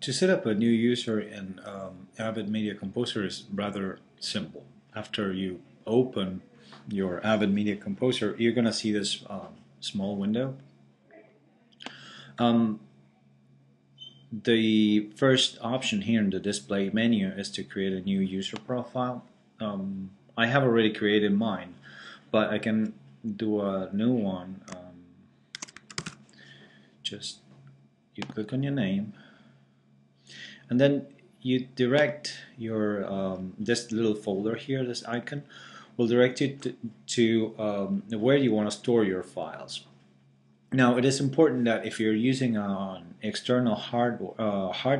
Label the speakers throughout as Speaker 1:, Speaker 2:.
Speaker 1: To set up a new user in Avid Media Composer is rather simple. After you open your Avid Media Composer, you're going to see this small window. The first option here in the display menu is to create a new user profile. I have already created mine, but I can do a new one. Just you click on your name, and then you direct your this little folder here, this icon will direct you to where you want to store your files. Now it is important that if you're using an external hard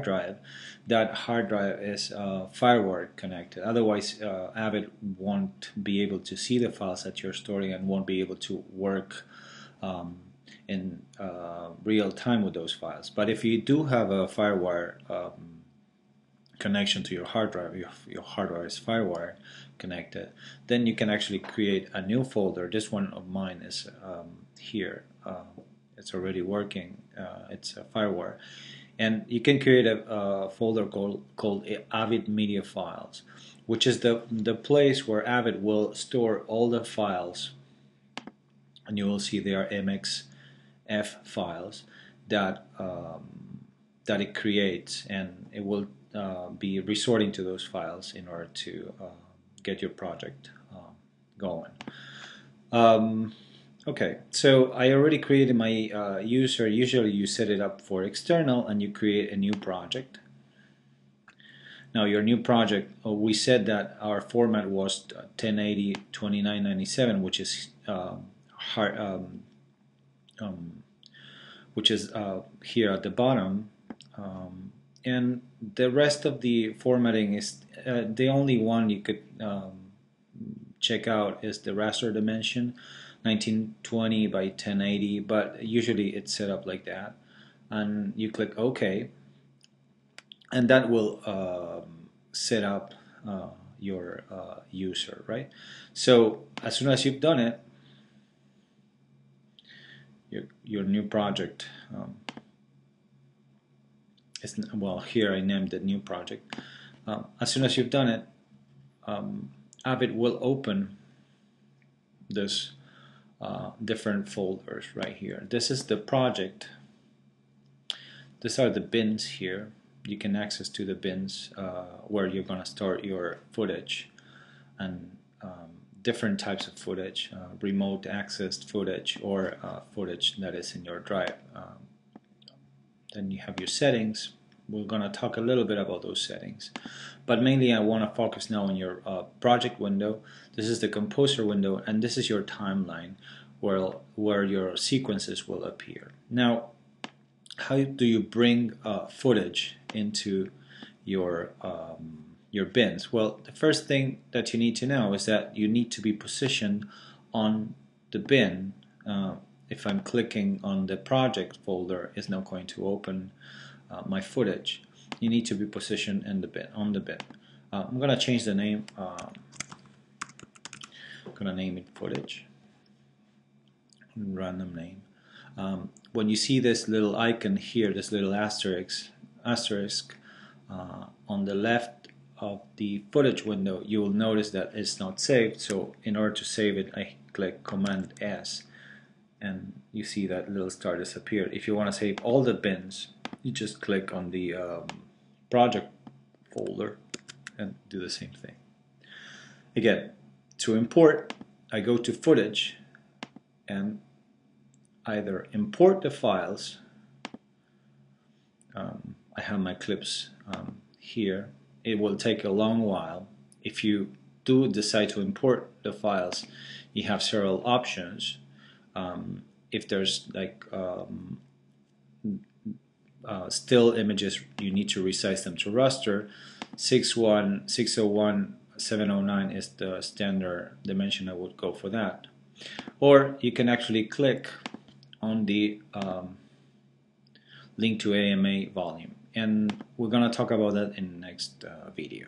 Speaker 1: drive, that hard drive is firewire connected. Otherwise Avid won't be able to see the files that you're storing and won't be able to work in real time with those files. But if you do have a firewire connection to your hard drive, your hard drive is firewire connected, then you can actually create a new folder. This one of mine is here. It's already working. It's a firewire, and you can create a folder called Avid Media Files, which is the place where Avid will store all the files, and you will see they are MXF files that that it creates, and it will be resorting to those files in order to get your project going. Okay, so I already created my user. Usually you set it up for external and you create a new project. Now your new project, we said that our format was 1080 2997, which is here at the bottom, and the rest of the formatting is the only one you could check out is the raster dimension, 1920 by 1080, but usually it's set up like that, and you click OK, and that will set up your user, right? So as soon as you've done it, your new project well, here I named it new project. As soon as you've done it, Avid will open this different folders right here. This is the project. These are the bins here. You can access to the bins where you're going to store your footage and different types of footage, remote accessed footage, or footage that is in your drive. Then you have your settings. We're going to talk a little bit about those settings, but mainly I want to focus now on your project window. This is the composer window, and this is your timeline where your sequences will appear. Now, how do you bring footage into your bins? Well, the first thing that you need to know is that you need to be positioned on the bin. If I'm clicking on the project folder, it's not going to open my footage. You need to be positioned in the bin, on the bin. I'm going to change the name. I'm going to name it footage. Random name. When you see this little icon here, this little asterisk on the left of the footage window, you will notice that it's not saved. So in order to save it, I click Command S, and you see that little star disappeared. If you want to save all the bins, you just click on the project folder and do the same thing. Again, to import, I go to footage and either import the files. I have my clips here. It will take a long while. If you do decide to import the files, you have several options. If there's like still images, you need to resize them to raster. 601, 709 is the standard dimension. I would go for that. Or you can actually click on the link to AMA volume, and we're going to talk about that in the next video.